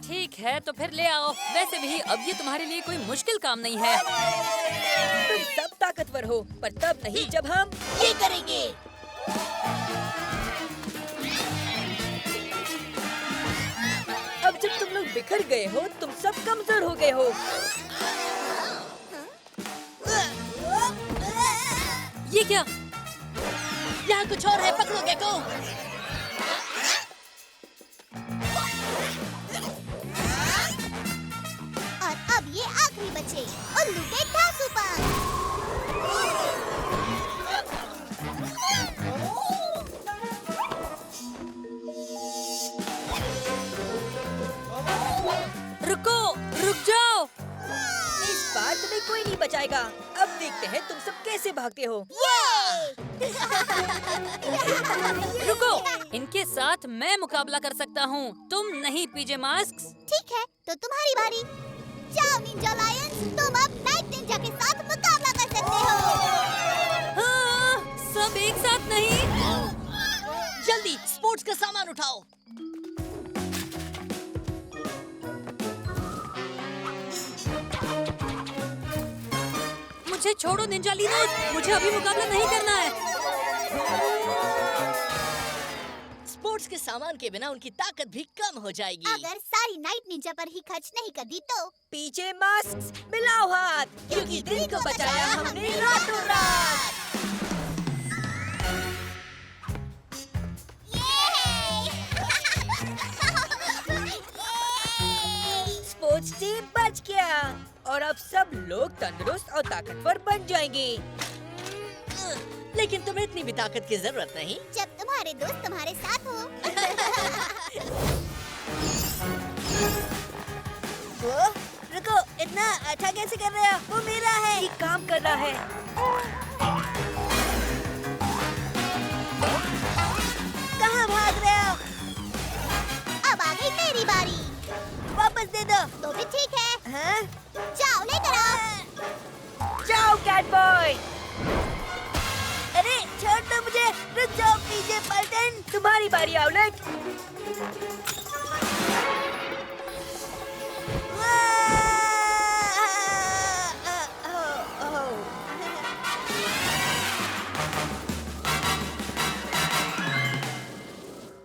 ठीक है, तो फिर ले आओ। वैसे भी अब ये तुम्हारे लिए कोई मुश्किल काम नहीं है। तुम सब ताकतवर हो, पर तब नहीं जब हम ये करेंगे। अब जब तुम लोग बिखर गए हो, तुम सब कमजोर हो गए हो। ये क्या? यहाँ कुछ और है, पकड़ो गेको। और अब ये आखिरी बचे, उल्लू के धांसू पंख। रुको, रुक जाओ। इस बार तुम्हें कोई नहीं बचाएगा। अब देखते हैं तुम सब कैसे भागते हो। रुको, इनके साथ मैं मुकाबला कर सकता हूँ, तुम नहीं पीजे मास्क। ठीक है, तो तुम्हारी बारी। जाओ निंजा लायंस, तुम अब नाइट निंजा के साथ मुकाबला कर सकते हो। हाँ, सब एक साथ नहीं। जल्दी स्पोर्ट्स का सामान उठाओ। मुझे छोड़ो निंजा लिनोस, मुझे अभी मुकाबला नहीं करना है। स्पोर्ट्स के सामान के बिना उनकी ताकत भी कम हो जाएगी। अगर सारी नाइट निंजा पर ही खर्च नहीं कर दी तो पीछे मास्क, मिलाओ हाथ, क्योंकि दिन को बचाया हमने रातों रात। स्पोर्ट्स टीम बच गया और अब सब लोग तंदुरुस्त और ताकतवर बन जाएंगे। लेकिन तुम्हें इतनी भी ताकत की जरूरत नहीं। जब तुम्हारे दोस्त तुम्हारे साथ हो। वो रुको, इतना अच्छा कैसे कर रहे हो? वो मेरा है। ये काम कर रहा है। कहाँ भाग रहे हो? अब आ गई तेरी बारी। वापस दे दो। तो भी ठीक है। हाँ? जाओ लेकर आओ। जाओ कैट बॉय। अरे छोड़ दो मुझे। रुक जाओ पीछे पलटन। तुम्हारी बारी आउलेट।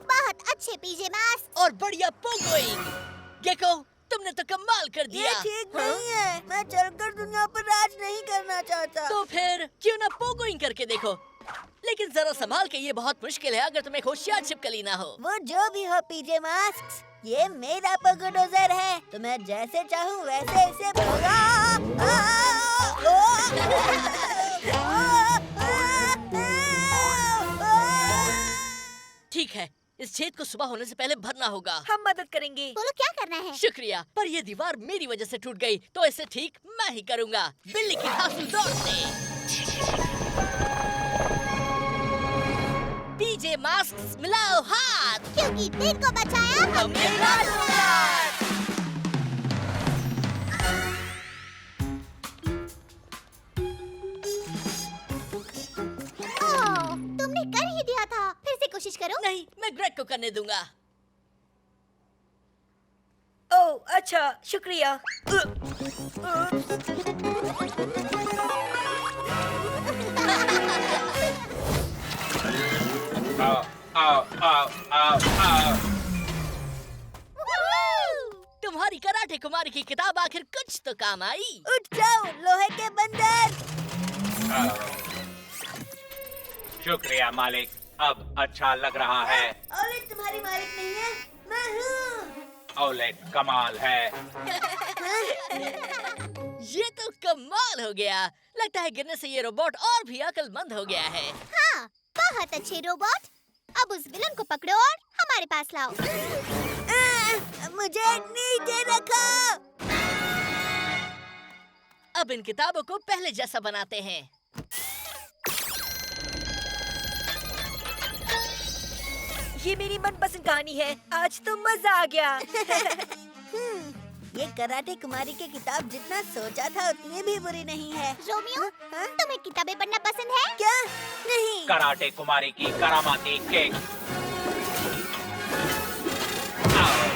बहुत अच्छे पीजे मास्क। और बढ़िया पोगोइंग। गेको, तुमने तो कमाल कर दिया। ये ठीक नहीं है। मैं चलकर दुनिया पर राज नहीं करना चाहता। तो फिर क्यों ना पोगोइंग करके देखो। लेकिन जरा संभाल के, ये बहुत मुश्किल है अगर तुम एक होशियार छिपकली ना हो। वो जो भी हो पीजे मास्क, ये मेरा पोगोडोजर है, तो मैं जैसे चाहूँ वैसे इसे ठीक है, इस छेद को सुबह होने से पहले भरना होगा। हम मदद करेंगे। बोलो क्या करना है? शुक्रिया, पर ये दीवार मेरी वजह से टूट गई, तो इसे ठीक मैं ही करूँगा। बिल्ली की हासिल दौड़ से। पीजे मास्क मिलाओ हाथ, क्योंकि दिन को बचाया हमने रातों रात। ओह, तुमने कर ही दिया था। फिर से कोशिश करो। नहीं, मैं ग्रेग को करने दूंगा। ओह अच्छा, शुक्रिया। आओ, आओ, आओ, आओ, आओ। तुम्हारी कराटे कुमारी की किताब आखिर कुछ तो काम आई। उठ जाओ लोहे के बंदर। शुक्रिया मालिक, अब अच्छा लग रहा है। ओलेट तुम्हारी मालिक नहीं है, मैं हूँ। ओलेट कमाल है। ये तो कमाल हो गया। लगता है गिरने से ये रोबोट और भी अक्लमंद हो गया है। हाँ, बहुत अच्छे रोबोट। अब उस विलन को पकड़ो और हमारे पास लाओ। मुझे नीचे रखो। अब इन किताबों को पहले जैसा बनाते हैं। ये मेरी मनपसंद कहानी है। आज तो मजा आ गया। ये कराटे कुमारी की किताब जितना सोचा था उतनी भी बुरी नहीं है। रोमियो, हाँ? तुम्हें किताबें पढ़ना पसंद है? क्या? नहीं। कराटे कुमारी की करामाती किक। आओ।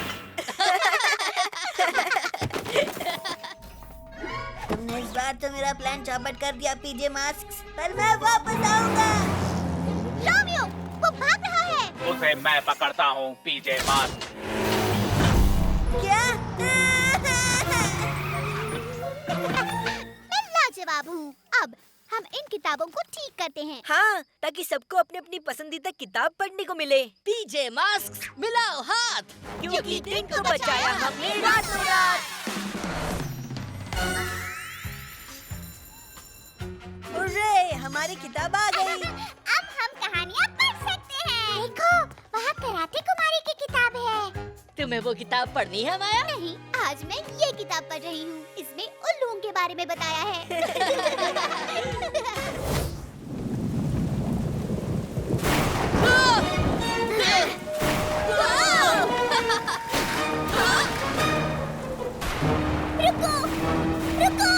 तो मेरा प्लान चौपट कर दिया पीजे मास्क, पर मैं वापस आऊंगा। रोमियो, वो भाग रहा है। उसे मैं पकड़ता हूँ पीजे मास्क। क्या? मैं लाजवाब हूँ। अब हम इन किताबों को ठीक करते हैं। हाँ, ताकि सबको अपनी अपनी पसंदीदा किताब पढ़ने को मिले। पीजे मास्क मिलाओ हाथ, क्योंकि दिन को बचाया हमने रातों रात। हुर्रे, हमारी किताब आ गई। अब हम कहानियाँ पढ़ सकते हैं। देखो, वहाँ कराटे कुमारी की किताब है। तुम्हें वो किताब पढ़नी है माया? नहीं, आज मैं ये किताब पढ़ रही हूँ। इसमें उल्लुओं के बारे में बताया है। रुको, रुको।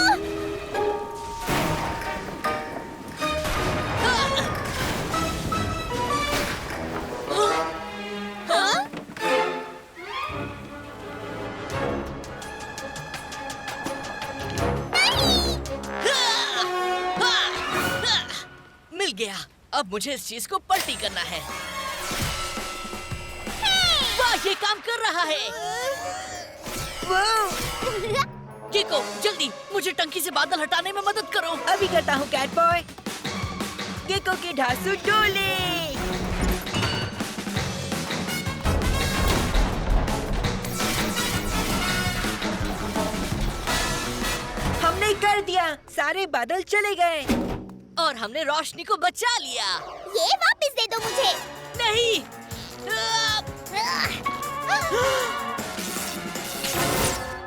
मिल गया। अब मुझे इस चीज को पलटी करना है। वाह, ये काम कर रहा है। किको, जल्दी मुझे टंकी से बादल हटाने में मदद करो। अभी करता हूँ कैट बॉय। गेको की ढासू डोले। हमने कर दिया, सारे बादल चले गए। और हमने रोशनी को बचा लिया। ये वापस दे दो मुझे। नहीं।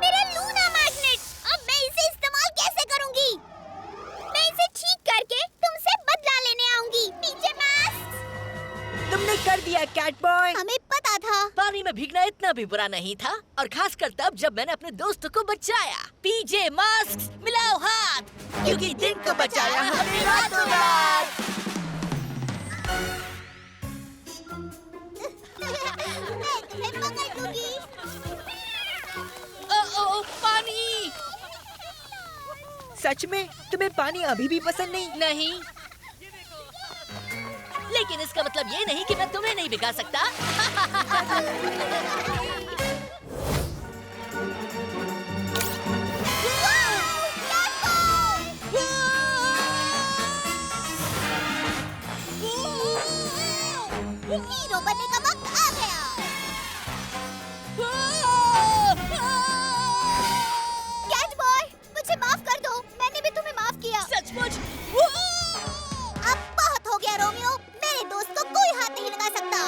मेरा लूना मैग्नेट, अब मैं इसे इस्तेमाल कैसे करूंगी? मैं इसे ठीक करके तुमसे बदला लेने आऊंगी, पीजे मास्क। तुमने कर दिया कैट बॉय। हमें पता था। पानी में भीगना इतना भी बुरा नहीं था, और खासकर तब जब मैंने अपने दोस्तों को बचाया। पीजे मास्क मिलाओ हाथ, क्योंकि दिन को बचाया हमने रातों रात। मैं तुम्हें पकड़ लूंगी। ओ, पानी। सच में तुम्हें पानी अभी भी पसंद नहीं? नहीं, लेकिन इसका मतलब ये नहीं कि मैं तुम्हें नहीं भिगा सकता। हीरो बनने का वक्त आ गया। कैट बॉय, मुझे माफ कर दो। मैंने भी तुम्हें माफ किया। सचमुच। अब बहुत हो गया रोमियो। मेरे दोस्त को कोई हाथ नहीं लगा सकता।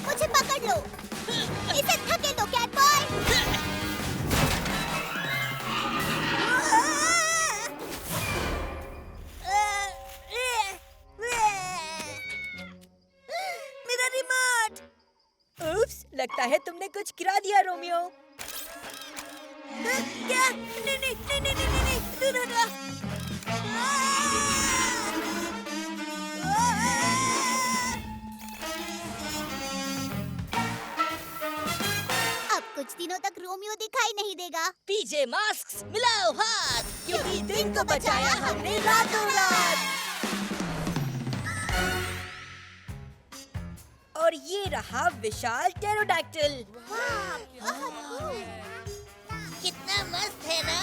मुझे पकड़ लो। इसे धकेल दो कैट बॉय। मेरा रिमोट। उप्स, लगता है तुमने कुछ गिरा दिया रोमियो। क्या? नहीं नहीं नहीं नहीं नहीं नहीं, दूर हटो। अब कुछ दिनों तक रोमियो दिखाई नहीं देगा। पीजे मास्क मिलाओ हाथ, क्योंकि दिन को बचाया हमने रातों रात। और ये रहा विशाल टेरोडैक्टिल। कितना मस्त है ना?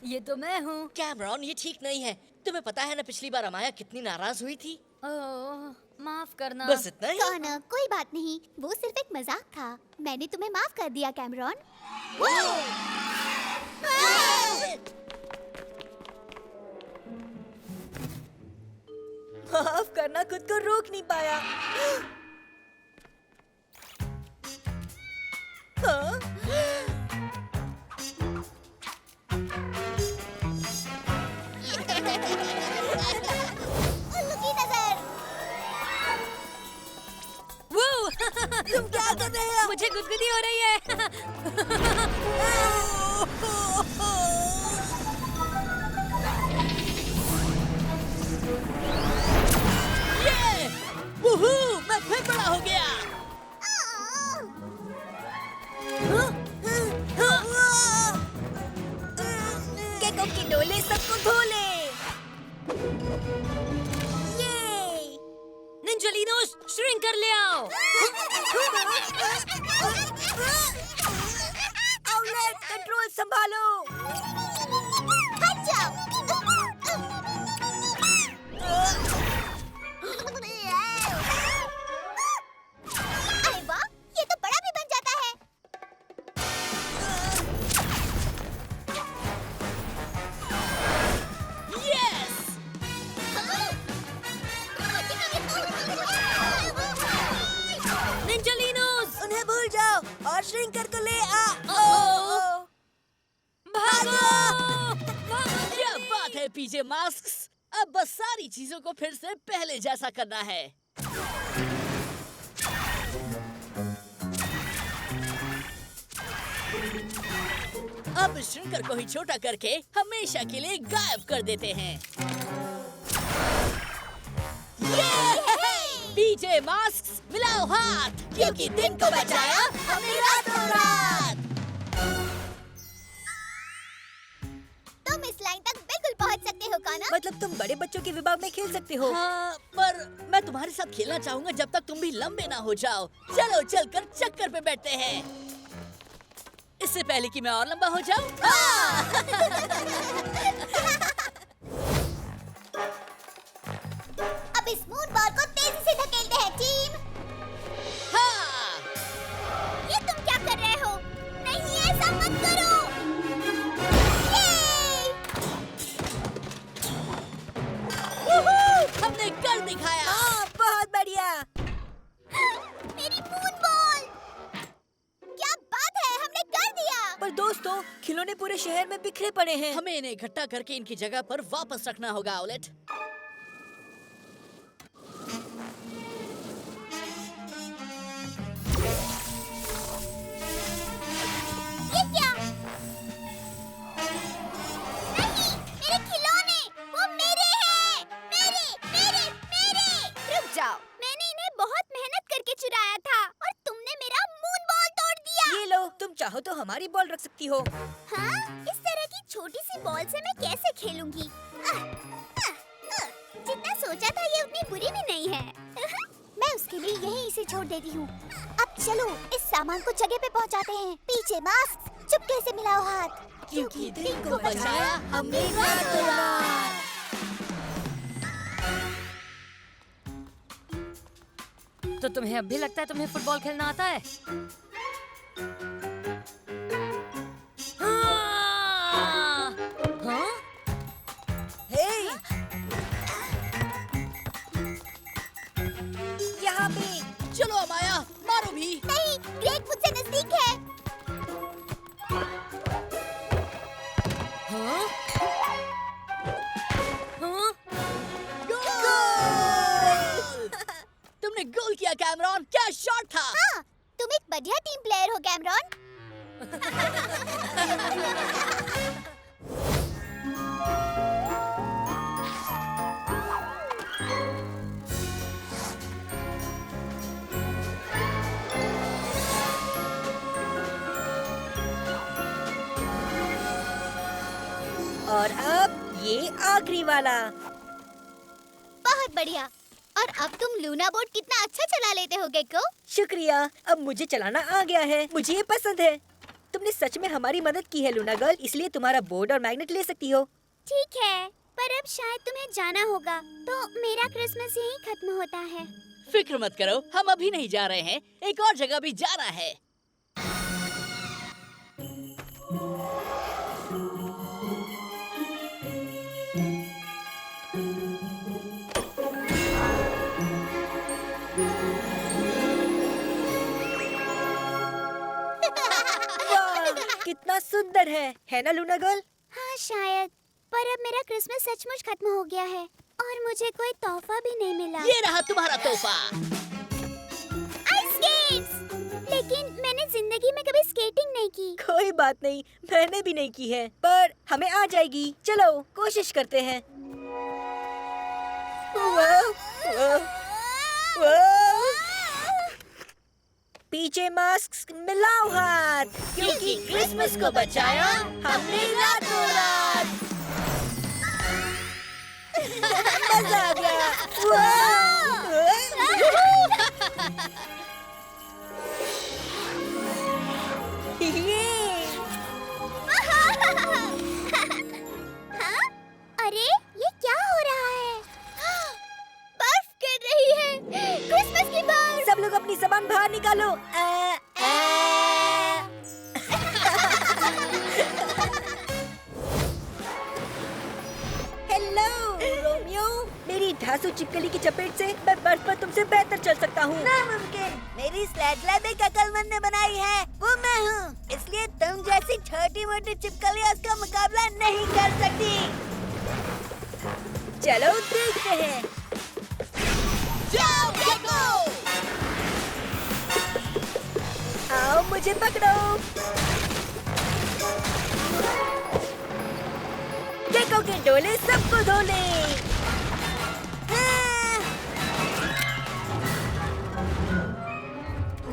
ये तो मैं हूँ। कैमरॉन, ये ठीक नहीं है। तुम्हें पता है ना पिछली बार अमाया कितनी नाराज हुई थी? ओह, माफ करना। बस इतना ही। कौन? कोई बात नहीं, वो सिर्फ एक मजाक था। मैंने तुम्हें माफ कर दिया कैमरॉन। माफ करना, खुद को रोक नहीं पाया। हाँ? उल्लू की नजर। वो तुम क्या कर रहे हो? मुझे गुदगुदी हो रही है। वुहू, मैं फिर सबको धो ले। ये निंजालिनोस, श्रिंक कर ले आओ। आउटलेट कंट्रोल संभालो। हट जाओ। अरे वाह, ये तो बड़ा भी बन जाता है। यस! निंजालिनोस, उन्हें भूल जाओ और श्रिंकर को ले आ। भागो! क्या बात है पीजे मास्क्स! अब बस सारी चीजों को फिर से पहले जैसा करना है। अब श्रिंकर को ही छोटा करके हमेशा के लिए गायब कर देते हैं। पीजे मास्क्स, मिलाओ हाथ, क्योंकि दिन को बचाया हमने रातों रात। तुम इस लाइन तक बिल्कुल पहुंच सकते हो काना। मतलब तुम बड़े बच्चों के विभाग में खेल सकते हो। हाँ, पर मैं तुम्हारे साथ खेलना चाहूंगा जब तक तुम भी लंबे ना हो जाओ। चलो चलकर चक्कर पे बैठते हैं, इससे पहले कि मैं और लंबा हो जाऊं। अब इस मून बॉल को तेजी से धकेलते हैं टीम। हाँ! ये तुम क्या कर रहे हो? नहीं, ऐसा मत करो। हमने कर दिखाया। हाँ, बहुत बढ़िया। मेरी मून बॉल! क्या बात है, हमने कर दिया। पर दोस्तों, खिलौने पूरे शहर में बिखरे पड़े हैं। हमें इन्हें इकट्ठा करके इनकी जगह पर वापस रखना होगा। आउलेट, ये क्या? नहीं, मेरे खिलौने, वो मेरे हैं। मेरे, मेरे, मेरे। रुक जाओ, मैंने इन्हें बहुत मेहनत करके चुराया था और तुमने मेरा मून बॉल तोड़ दिया। ये लो, तुम चाहो तो हमारी बॉल रख सकती हो। हाँ? इस तरह की छोटी सी बॉल से मैं कैसे खेलूंगी? जितना सोचा था ये उतनी बुरी भी नहीं है। मैं उसके लिए यहीं इसे छोड़ देती हूँ। अब चलो इस सामान को जगह पे पहुँचाते हैं। पीछे मास्क, चुपके से मिलाओ हाथ, क्योंकि दिन को बचाया हमने रातों रात। तो तुम्हें अब भी लगता है तुम्हें फुटबॉल खेलना आता है? हाँ! हाँ? हे! यहाँ पे। चलो अमाया, मारो भी। नहीं, ग्रेग मुझसे नजदीक है। हाँ? हाँ? गोल! तुमने गोल किया कैमरॉन, क्या शॉट था। हाँ, तुम एक बढ़िया टीम प्लेयर हो कैमरॉन। और अब ये आखिरी वाला। बहुत बढ़िया। और अब तुम लूना बोट कितना अच्छा चला लेते हो गेको। शुक्रिया, अब मुझे चलाना आ गया है। मुझे ये पसंद है। तुमने सच में हमारी मदद की है लूना गर्ल, इसलिए तुम्हारा बोर्ड और मैग्नेट ले सकती हो। ठीक है, पर अब शायद तुम्हें जाना होगा, तो मेरा क्रिसमस यहीं खत्म होता है। फिक्र मत करो, हम अभी नहीं जा रहे हैं, एक और जगह भी जाना है। वाह, कितना सुंदर है ना लूना गर्ल? हाँ शायद, पर अब मेरा क्रिसमस सचमुच खत्म हो गया है और मुझे कोई तोहफा भी नहीं मिला। ये रहा तुम्हारा तोहफा। Ice skates! लेकिन मैंने जिंदगी में कभी स्केटिंग नहीं की। कोई बात नहीं, मैंने भी नहीं की है, पर हमें आ जाएगी। चलो कोशिश करते हैं। वाह, वाह, वाह। पीछे मास्क मिलाओ हाथ, क्योंकि क्रिसमस को बचाया हमने रातों रात। मजा आ गया। वाह! ये हाँ? अरे ये क्या हो रहा है? बर्फ गिर रही है। क्रिसमस की बर्फ। सब लोग अपनी जबान बाहर निकालो। हेलो रोमियो, मेरी ढांसू चिपकली की चपेट से मैं बर्फ पर तुमसे बेहतर चल सकता हूँ। नामुमकिन, मेरी स्लेज लैब एक अक्लमंद ने बनाई है, वो मैं हूँ। इसलिए तुम जैसी छोटी मोटी चिपकलियाँ उसका मुकाबला नहीं कर सकती। चलो देखते हैं। जाओ गेको! आओ मुझे पकड़ो। गेको के डोले सबको धो ले। हाँ।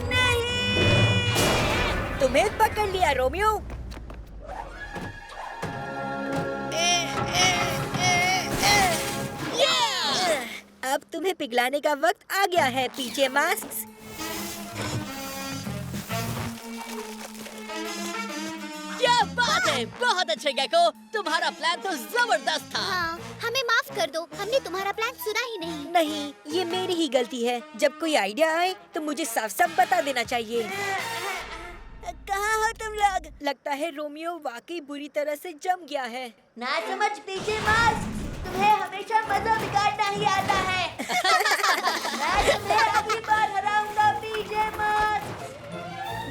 नहीं, तुम्हें पकड़ लिया रोमियो। अब तुम्हें पिघलाने का वक्त आ गया है पीछे मास्क। क्या बात है, बहुत अच्छे गेको, तुम्हारा प्लान तो जबरदस्त था। हाँ, हमें माफ कर दो, हमने तुम्हारा प्लान सुना ही नहीं। नहीं, ये मेरी ही गलती है। जब कोई आइडिया आए तो मुझे साफ साफ बता देना चाहिए। कहाँ हो तुम लोग? लगता है रोमियो वाकई बुरी तरह से जम गया है। ना समझ पीछे मास्क, तुम्हें हमेशा मजा बिगाड़ना ही आता है। मैं तुम्हें अगली बार हराऊंगा पीछे मास्क।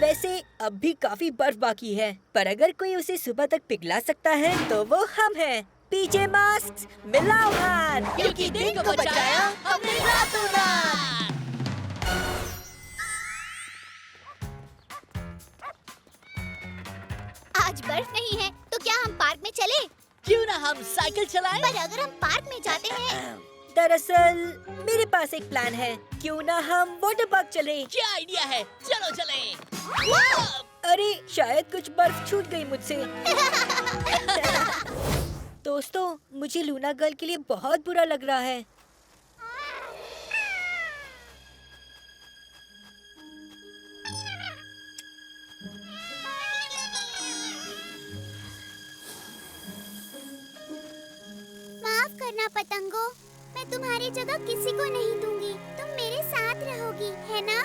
वैसे अब भी काफी बर्फ बाकी है, पर अगर कोई उसे सुबह तक पिघला सकता है तो वो हम हैं। पीछे मास्क, मिलाओ हाथ, क्योंकि दिन को बचाया हमने रातों रात। आज बर्फ नहीं है, तो क्या हम पार्क में चले? क्यों ना हम साइकिल चलाएं? पर अगर हम पार्क में जाते हैं, दरअसल मेरे पास एक प्लान है। क्यों ना हम वाटर पार्क चलें? क्या आइडिया है, चलो चलें। अरे शायद कुछ बर्फ छूट गई मुझसे। दोस्तों, मुझे लूना गर्ल के लिए बहुत बुरा लग रहा है। माफ करना पतंगो, मैं तुम्हारी जगह किसी को नहीं दूंगी। तुम मेरे साथ रहोगी, है ना?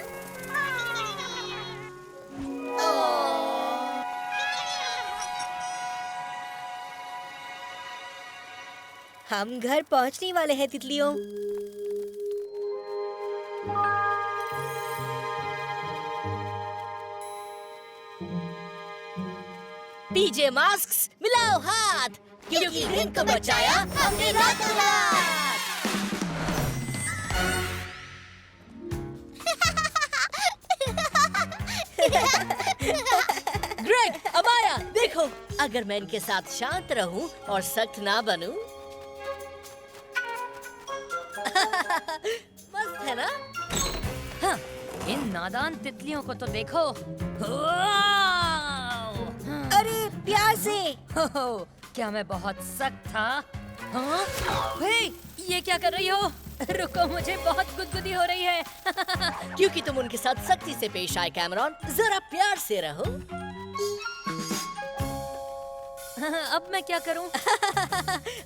हम घर पहुंचने वाले हैं तितलियों। पीजे मास्क, मिलाओ हाथ, क्योंकि दिन को बचाया हमने रातों रात। ग्रेग, अमाया, देखो, अगर मैं इनके साथ शांत रहूं और सख्त ना बनूं, मस्त है ना? हाँ, इन नादान तितलियों को तो देखो। अरे प्यार से। हो, क्या मैं बहुत सख्त था? हाँ? हे, ये क्या कर रही हो? रुको, मुझे बहुत गुदगुदी हो रही है। क्योंकि तुम उनके साथ सख्ती से पेश आए कैमरॉन, जरा प्यार से रहो। अब मैं क्या करूं?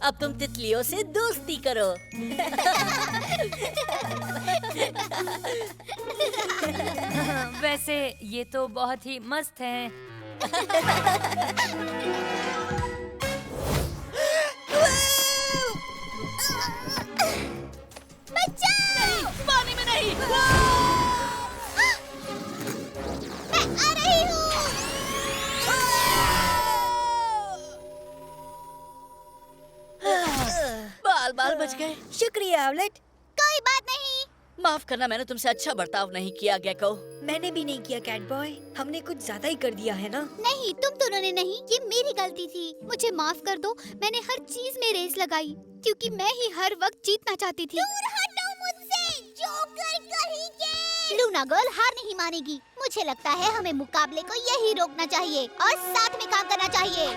अब तुम तितलियों से दोस्ती करो। वैसे ये तो बहुत ही मस्त है। नहीं, पानी में नहीं। मैं आ रही हूँ। बाल बाल बच गए। शुक्रिया ऑवलेट। कोई बात नहीं। माफ करना, मैंने तुमसे अच्छा बर्ताव नहीं किया गेको। मैंने भी नहीं किया कैट बॉय। हमने कुछ ज्यादा ही कर दिया है ना। नहीं, तुम दोनों ने नहीं, ये मेरी गलती थी। मुझे माफ कर दो। मैंने हर चीज में रेस लगाई क्योंकि मैं ही हर वक्त जीतना चाहती थी। दूर हटो मुझसे, जोकर कहीं के। लूना गर्ल हार नहीं मानेगी। मुझे लगता है हमें मुकाबले को यही रोकना चाहिए और साथ में काम करना चाहिए।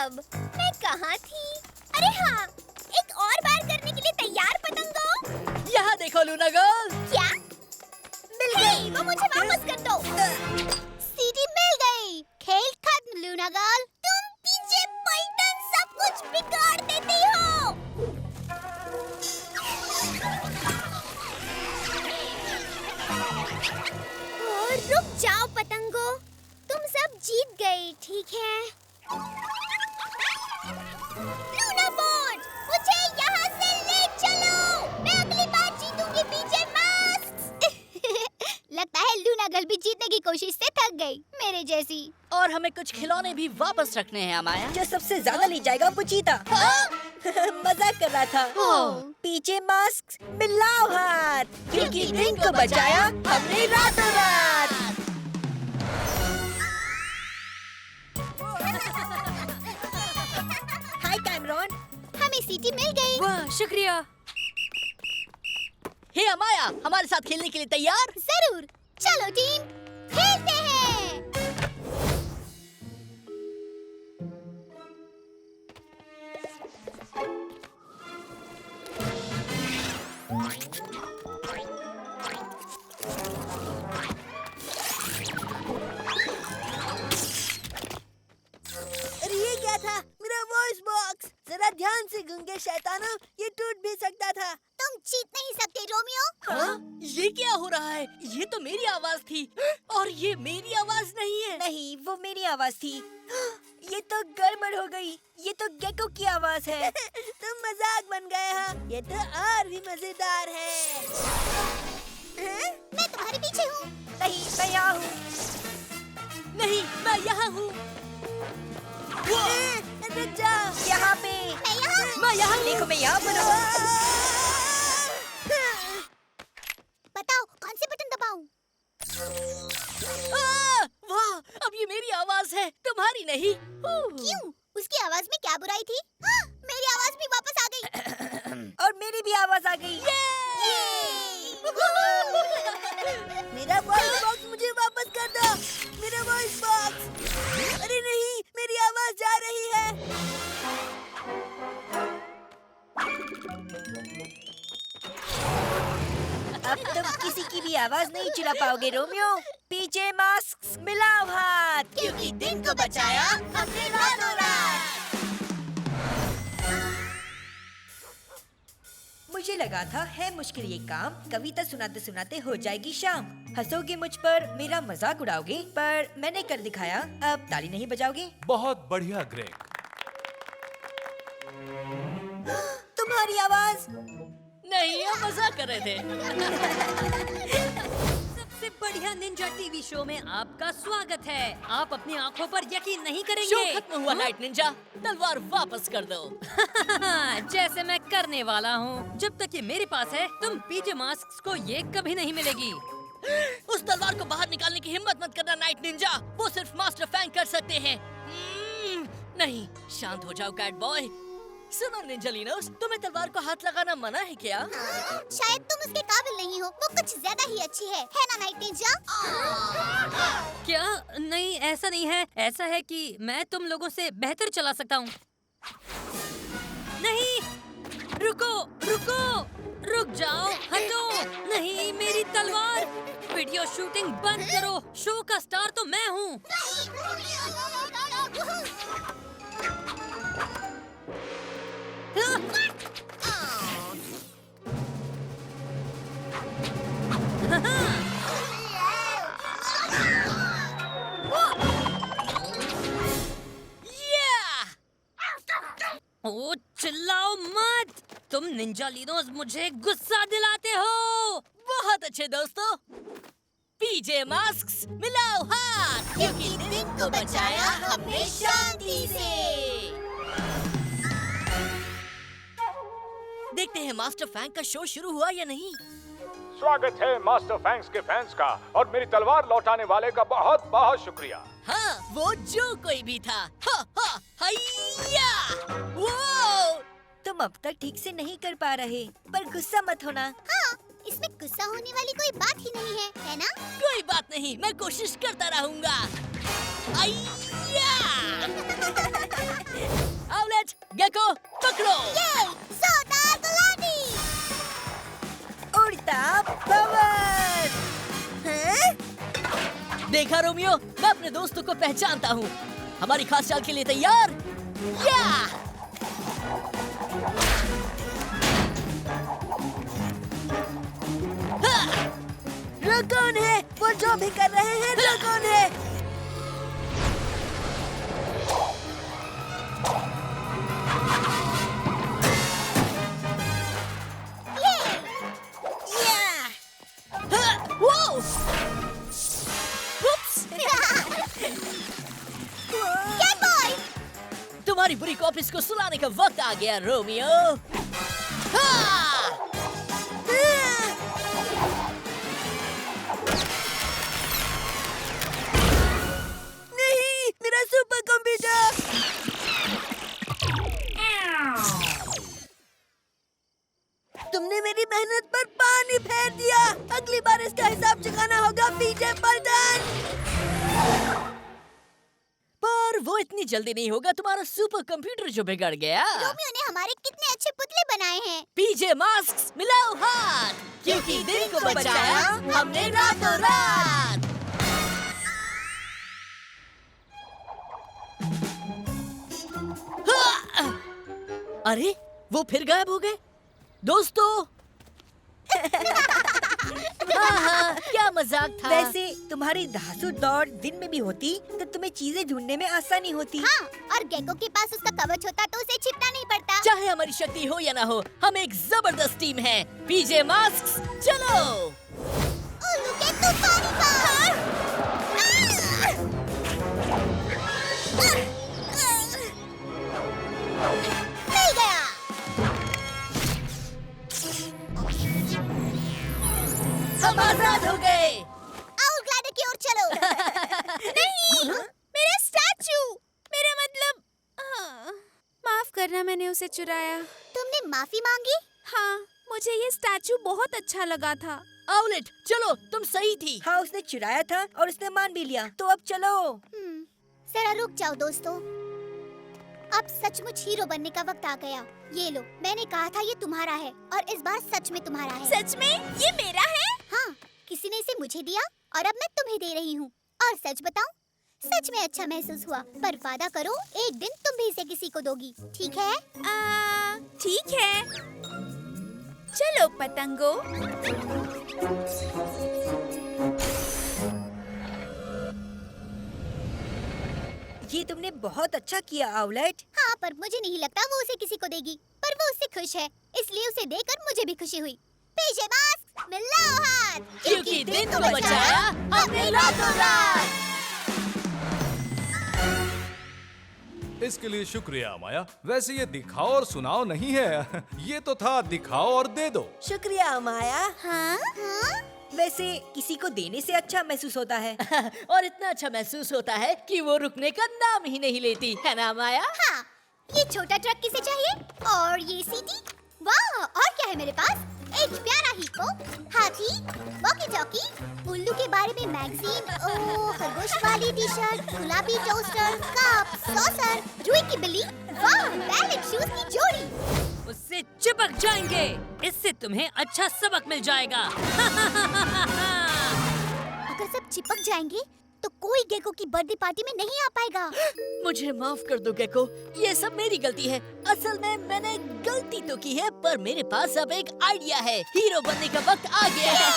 अब मैं कहाँ थी? अरे हाँ, एक और बार करने के लिए तैयार पतंगों? यहाँ देखो लूना गर्ल। क्या? मिल गई। वो मुझे वापस कर दो। सीटी मिल गई। खेल खत्म लूना गर्ल। तुम पीछे पैटर्न सब कुछ बिगाड़ देती हो। और रुक जाओ पतंगों, तुम सब जीत गए, ठीक है? लूना बोट, मुझे यहाँ से ले चलो। मैं अगली बार जीतूंगी पीछे मास्क। लगता है लूना गर्ल भी जीतने की कोशिश से थक गई, मेरे जैसी। और हमें कुछ खिलौने भी वापस रखने हैं अमाया। जो सबसे ज्यादा ले जाएगा वो जीता। मजाक कर रहा था। पीछे मास्क मिलाओ हाथ, क्योंकि दिन को बचाया हमने रातों रात। हाय कैमरॉन। हमें सीटी मिल गई। वाह, शुक्रिया। हे अमाया, हमारे साथ खेलने के लिए तैयार? जरूर, चलो टीम, खेलते हैं। अरे ये क्या था? मेरा वॉइस बॉक्स। जरा ध्यान से गूंगे शैतानों, ये टूट भी सकता था। तुम जीत नहीं सकते रोमियो। हाँ? ये क्या हो रहा है? ये तो मेरी आवाज थी और ये मेरी आवाज नहीं है। नहीं, वो मेरी आवाज थी। ये तो गड़बड़ हो गई। ये तो गेको की आवाज है। तुम मजाक बन गए हाँ? ये तो और भी मजेदार है। मैं तुम्हारे पीछे हूँ। नहीं, मैं यहाँ हूँ। नहीं, मैं यहाँ हूँ। रुक जाओ, यहाँ पे। मैं यहाँ देखो, मैं यहाँ पर हूँ। बताओ कौन से बटन दबाऊं? वाह, अब ये मेरी आवाज है, तुम्हारी नहीं। क्यों? उसकी आवाज में क्या बुराई थी? हाँ, मेरी आवाज भी वापस आ गई। और मेरी भी आवाज आ गई। मेरा वॉइस बॉक्स मुझे वापस कर दो। मेरा वॉइस बॉक्स। अरे नहीं, मेरी आवाज जा रही है। अब तुम किसी की भी आवाज नहीं चुरा पाओगे रोमियो। पीछे मास्क मिलाओ हाथ, क्योंकि दिन को बचाया हमने रातों रात। मुझे लगा था है मुश्किल ये काम, कविता सुनाते सुनाते हो जाएगी शाम। हंसोगे मुझ पर, मेरा मजाक उड़ाओगे, पर मैंने कर दिखाया। अब ताली नहीं बजाओगे? बहुत बढ़िया ग्रेग। तुम्हारी आवाज। नहीं, हम मजाक कर रहे थे। सबसे बढ़िया निंजा टीवी शो में आपका स्वागत है। आप अपनी आंखों पर यकीन नहीं शो करेंगे। खत्म हुआ नाइट निंजा, तलवार वापस कर दो। जैसे मैं करने वाला हूँ। जब तक ये मेरे पास है, तुम पीजे मास्क को ये कभी नहीं मिलेगी। उस तलवार को बाहर निकालने की हिम्मत मत करना नाइट निंजा, वो सिर्फ मास्टर फैंग कर सकते हैं। नहीं, शांत हो जाओ कैट बॉय। सुनो निंजालिनोस, तुम्हें तलवार को हाथ लगाना मना है क्या? शायद तुम उसके काबिल नहीं हो, वो कुछ ज्यादा ही अच्छी है ना नाइट निंजा? क्या? नहीं, ऐसा नहीं है। ऐसा है कि मैं तुम लोगों से बेहतर चला सकता हूँ। नहीं, रुको, रुको, रुक जाओ, हटो। नहीं, मेरी तलवार। वीडियो शूटिंग बंद करो। शो का स्टार तो मैं हूँ। ओ, चिल्लाओ मत। तुम निंजालिनोस मुझे गुस्सा दिलाते हो। बहुत अच्छे दोस्तों, पीजे मास्क मिलाओ हाथ, क्योंकि दिन को बचाया हमने शांति से। देखते हैं मास्टर फैंग का शो शुरू हुआ या नहीं। स्वागत है मास्टर फैंग्स के फैंस का, और मेरी तलवार लौटाने वाले का बहुत बहुत शुक्रिया। हाँ, वो जो कोई भी था। हा, हा, हैया! वो! तुम अब तक ठीक से नहीं कर पा रहे, पर गुस्सा मत होना। हाँ, इसमें गुस्सा होने वाली कोई बात ही नहीं है ना? कोई बात नहीं, मैं कोशिश करता रहूंगा। हैया! गेको पकड़ो। ये सोडा गुलाबी। उड़ता पवन। हैं? देखा रोमियो, मैं अपने दोस्तों को पहचानता हूँ। हमारी खास चाल के लिए तैयार? या! वो कौन है? वो जो भी कर रहे हैं वो कौन है? वो! तुम्हारी बुरी कॉपीज को सुलाने का वक्त आ गया रोमियो। नहीं, मेरा सुपर कंप्यूटर। तुमने मेरी मेहनत पर पानी फेर दिया। अगली बार इसका हिसाब चुकाना होगा पीजे पलटन। पर वो इतनी जल्दी नहीं होगा। तुम्हारा सुपर कंप्यूटर जो बिगड़ गया। रोमियो ने हमारे कितने अच्छे पुतले बनाए हैं। पीजे मास्क मिलाओ हाथ, क्योंकि दिन को बचाया हमने रातों रात। अरे वो फिर गायब हो गए। दोस्तों क्या मजाक था। वैसे तुम्हारी धांसू दौड़ दिन में भी होती तो तुम्हें चीजें ढूंढने में आसानी होती। हाँ, और गेको के पास उसका कवच होता तो उसे छिपना नहीं पड़ता। चाहे हमारी शक्ति हो या ना हो, हम एक जबरदस्त टीम है। पीजे मास्क चलो। उल्लू के तूफानी बार। मिल गया। हम आजाद हो गए। और ग्लाइडर की ओर चलो। नहीं, मेरा स्टैचू। मेरा मतलब माफ करना, मैंने उसे चुराया। तुमने माफी मांगी? हाँ, मुझे ये स्टैचू बहुत अच्छा लगा था। आउलेट चलो, तुम सही थी। हाँ, उसने चुराया था और उसने मान भी लिया। तो अब चलो। जरा रुक जाओ दोस्तों। अब सचमुच हीरो बनने का वक्त आ गया। ये लो, मैंने कहा था ये तुम्हारा है और इस बार सच में तुम्हारा है। सच में ये मेरा है? हाँ, किसी ने इसे मुझे दिया और अब मैं तुम्हें दे रही हूँ। और सच बताऊं, सच में अच्छा महसूस हुआ। पर वादा करो एक दिन तुम भी इसे किसी को दोगी, ठीक है? ठीक है। चलो पतंगो। ये तुमने बहुत अच्छा किया आउलेट। हाँ, पर मुझे नहीं लगता वो उसे किसी को देगी। पर वो उससे खुश है, इसलिए उसे देकर मुझे भी खुशी हुई। पीछे मास्क, मिलाओ हाथ, क्योंकि दिन को बचाया हमने रातों रात। इसके लिए शुक्रिया माया। वैसे ये दिखाओ और सुनाओ नहीं है। ये तो था दिखाओ और दे दो। शुक्रिया माया। हाँ? हाँ? वैसे किसी को देने से अच्छा महसूस होता है। और इतना अच्छा महसूस होता है कि वो रुकने का नाम ही नहीं लेती, है ना माया? हाँ, ये छोटा ट्रक किसे चाहिए? और ये सीटी? वाह, और क्या है मेरे पास? एक प्यारा हिप्पो, हाथी, वॉकी टॉकी, उल्लू के बारे में मैगजीन, खरगोश वाली टी शर्ट, गुलाबी टोस्टर, कप, सॉसर, रुई की बिल्ली, वाह, बैलेट शूज की जोड़ी। उससे चिपक जाएंगे। इससे तुम्हें अच्छा सबक मिल जाएगा। अगर सब चिपक जाएंगे तो कोई गेको की बर्थडे पार्टी में नहीं आ पाएगा। मुझे माफ कर दो गेको, ये सब मेरी गलती है। असल में मैंने गलती तो की है, पर मेरे पास अब एक आइडिया है। हीरो बनने का वक्त आ गया है।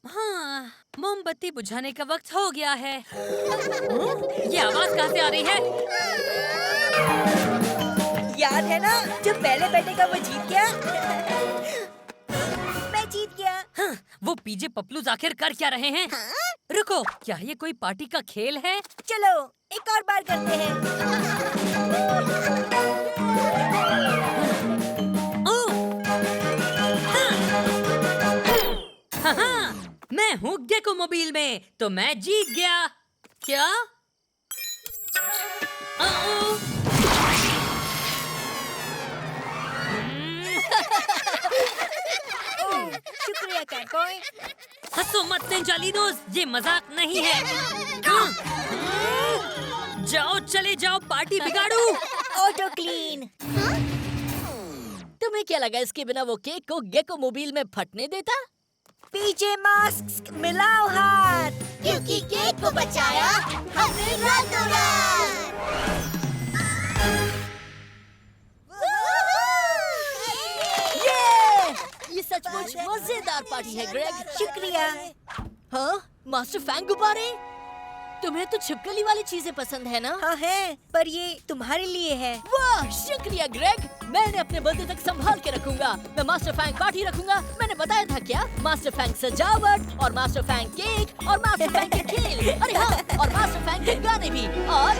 हाँ, मोमबत्ती बुझाने का वक्त हो गया है। ये आवाज कहाँ से आ रही है? याद है ना जो पहले बैठे का वो जीत गया? मैं जीत गया। हाँ, वो पीजे पपलूज आखिर कर क्या रहे हैं? रुको, क्या ये कोई पार्टी का खेल है? चलो एक और बार करते हैं। हाँ, मैं हूँ गेको मोबाइल में, तो मैं जीत गया। क्या? शुक्रिया कैटबॉय। हंसो मत निंजा लीनोस, ये मजाक नहीं है। हाँ। जाओ चले जाओ पार्टी बिगाड़ू। Auto clean. तुम्हें क्या लगा इसके बिना वो केक को गेको मोबाइल में फटने देता? पीछे मास्क मिलाओ हाथ। क्योंकि केक को बचाया हमने रातों रात। ये सचमुच मजेदार पार्टी है ग्रेग। शुक्रिया। हाँ, मास्टर फैंग गुब्बारे। तुम्हें तो छिपकली वाली चीजें पसंद है ना? हाँ है, पर ये तुम्हारे लिए है। वाह, शुक्रिया ग्रेग। मैंने अपने बर्थडे तक संभाल के रखूंगा। मैं मास्टर फैंग पार्टी रखूंगा। मैंने बताया था क्या? मास्टर फैंग सजावट और मास्टर फैंग केक और मास्टर फैंग के खेल। अरे हाँ, और मास्टर फैंग के गाने भी। और